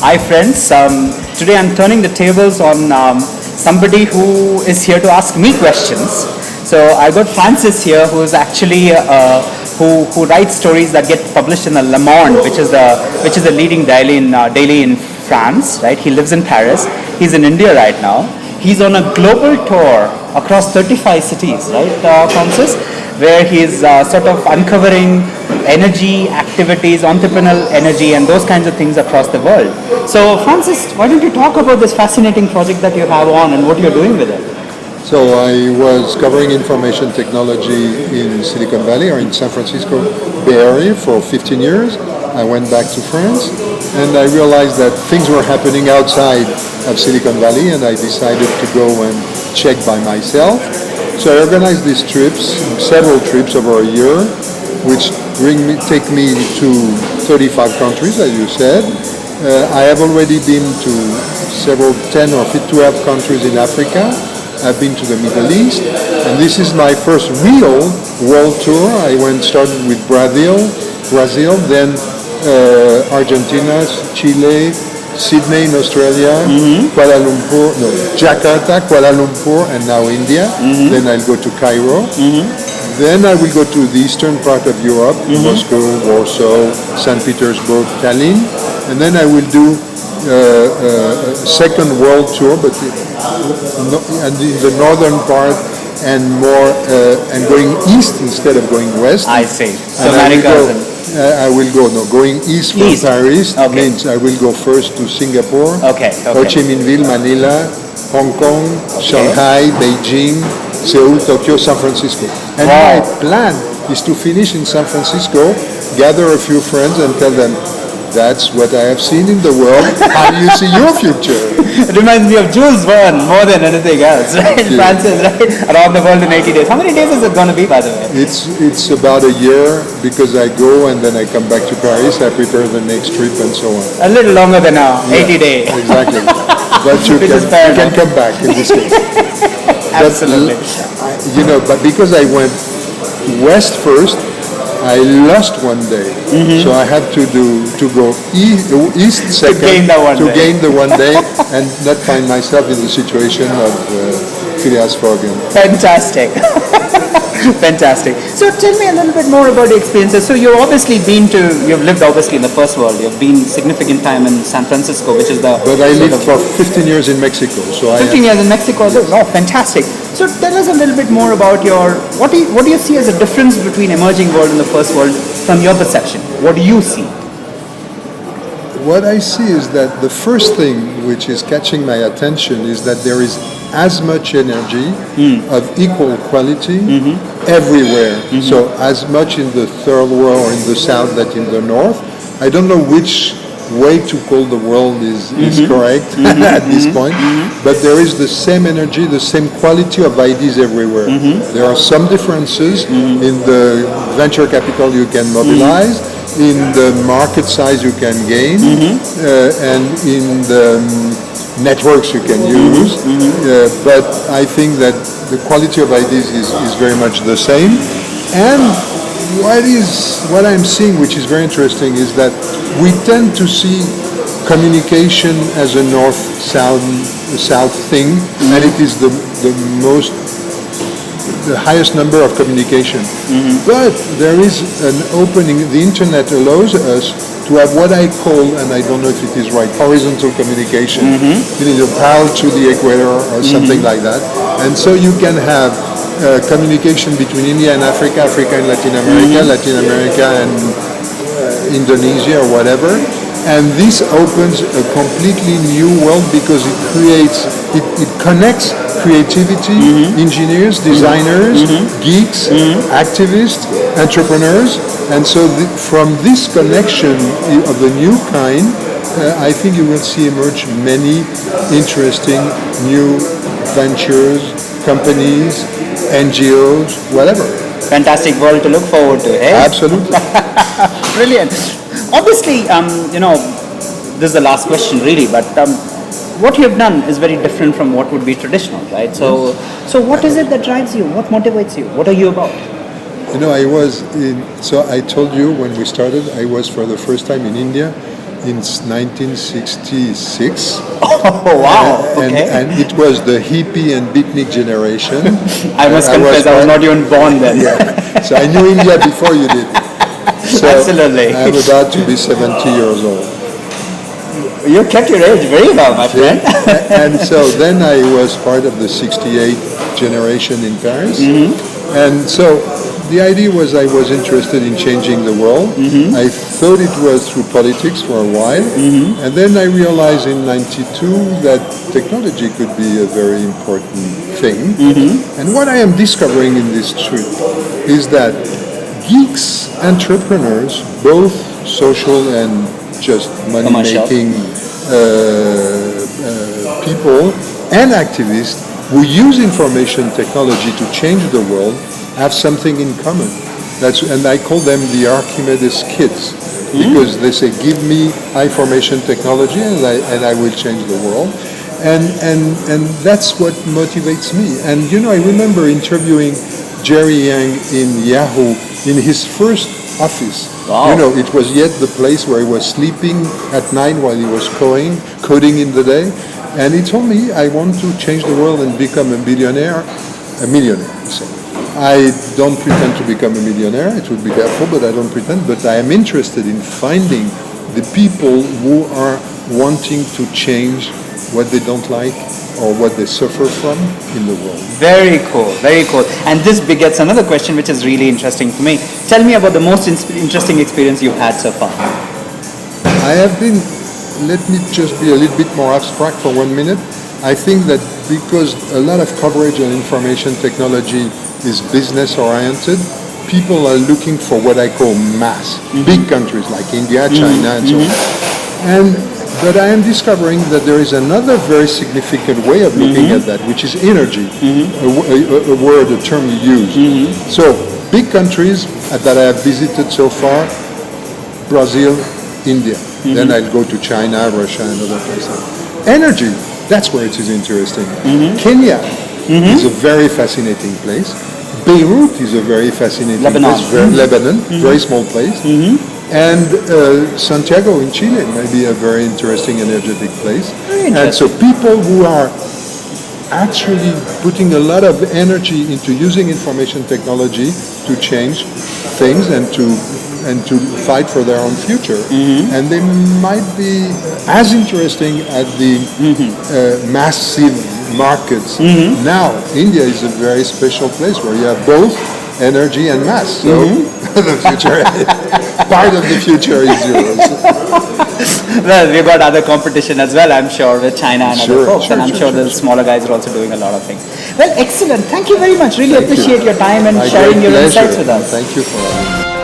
Hi friends, today I'm turning the tables on somebody who is here to ask me questions. So I got Francis here, who is actually who writes stories that get published in the Le Monde, which is the leading daily in France. Right? He lives in Paris. He's in India right now. He's on a global tour across 35 cities, right, Francis? Where he's sort of uncovering energy, activities, entrepreneurial energy, and those kinds of things across the world. So, Francis, why don't you talk about this fascinating project that you have on and what you're doing with it? So I was covering information technology in Silicon Valley or in San Francisco Bay Area for 15 years. I went back to France and I realized that things were happening outside of Silicon Valley, and I decided to go and check by myself. So I organized these trips, several trips over a year, which take me to 35 countries, as you said. I have already been to several 10 or 12 countries in Africa. I've been to the Middle East, and this is my first real world tour. I started with Brazil, then Argentina, Chile, Sydney in Australia, Jakarta, Kuala Lumpur, and now India. Then I'll go to Cairo. Then I will go to the eastern part of Europe, Moscow, Warsaw, St. Petersburg, Tallinn. And then I will do a second world tour, but in the northern part and going east instead of going west. I see. So I will go going east from Paris. Okay. Means I will go first to Singapore, Ho Chi Minh Ville, Manila, Hong Kong, Shanghai, Beijing, Seoul, Tokyo, San Francisco. And my plan is to finish in San Francisco, gather a few friends and tell them, that's what I have seen in the world. How do you see your future? It reminds me of Jules Verne more than anything else, right? Francis, right? Around the world in 80 days. How many days is it going to be, by the way? It's about a year, because I go and then I come back to Paris. I prepare the next trip and so on. A little longer than 80 days. Exactly. But you can come back in this case. Absolutely. But because I went west first, I lost one day, so I had to go east second to gain the one day and not find myself in the situation of Phileas Fogg. Fantastic. Fantastic. So tell me a little bit more about the experiences. So you've lived obviously in the first world. You've been significant time in San Francisco, which is But I lived for 15 years in Mexico. So 15 years in Mexico. Yes. Oh, fantastic. So tell us a little bit more about what do you see as a difference between emerging world and the first world from your perception? What do you see? What I see is that the first thing which is catching my attention is that there is as much energy of equal quality everywhere. So as much in the third world or in the south that in the north. I don't know which way to call the world is correct at this point, but there is the same energy, the same quality of ideas everywhere. There are some differences in the venture capital you can mobilize, in the market size you can gain, and in the networks you can use, but I think that the quality of ideas is very much the same. And what I'm seeing, which is very interesting, is that we tend to see communication as a north-south thing, and it is the highest number of communication. But there is an opening. The internet allows us to have what I call, and I don't know if it is right, horizontal communication, parallel to the equator or something like that. And so you can have communication between India and Africa, Africa and Latin America, Latin America and Indonesia or whatever. And this opens a completely new world because it connects creativity, engineers, designers, geeks, activists, entrepreneurs. And so from this connection of a new kind, I think you will see emerge many interesting new ventures, companies, NGOs, whatever. Fantastic world to look forward to, eh? Absolutely. Brilliant. Obviously, this is the last question really, but what you have done is very different from what would be traditional, right? So what is it that drives you? What motivates you? What are you about? I told you when we started, I was for the first time in India in 1966. Oh, wow. Okay. And it was the hippie and beatnik generation. I must confess, I was not even born then. Yeah. So I knew India before you did. So Absolutely. I'm about to be 70 years old. You kept your age very well, my friend. And so then I was part of the 68 generation in Paris. And so the idea was I was interested in changing the world. I thought it was through politics for a while. And then I realized in 92 that technology could be a very important thing. And what I am discovering in this trip is that geeks, entrepreneurs, both social and just money-making people and activists who use information technology to change the world have something in common. And I call them the Archimedes kids, because they say, give me information technology and I will change the world. And that's what motivates me. And I remember interviewing Jerry Yang in Yahoo in his first office. Wow. It was yet the place where he was sleeping at night while he was coding in the day. And he told me, I want to change the world and become a millionaire, he said. I don't pretend to become a millionaire, it would be helpful, but I don't pretend. But I am interested in finding the people who are wanting to change what they don't like or what they suffer from in the world. Very cool, very cool. And this begets another question which is really interesting for me. Tell me about the most interesting experience you've had so far. I have been, let me just be a little bit more abstract for 1 minute. I think that because a lot of coverage on information technology is business oriented, people are looking for what I call mass. Big countries like India, China, and so on. But I am discovering that there is another very significant way of looking at that, which is energy, a word, a term you use. So big countries that I have visited so far, Brazil, India. Then I'll go to China, Russia, and other places. Energy, that's where it is interesting. Kenya is a very fascinating place. Beirut is a very fascinating place. Lebanon, very small place. And Santiago in Chile may be a very interesting, energetic place. And so people who are actually putting a lot of energy into using information technology to change things and to fight for their own future. And they might be as interesting as the massive markets. Now, India is a very special place where you have both energy and mass. So the future, part of the future is yours. Well, we've got other competition as well, I'm sure, with China and other folks. And I'm sure the smaller guys are also doing a lot of things. Well, excellent. Thank you very much. Really appreciate your time and sharing your insights with us. Thank you for having me.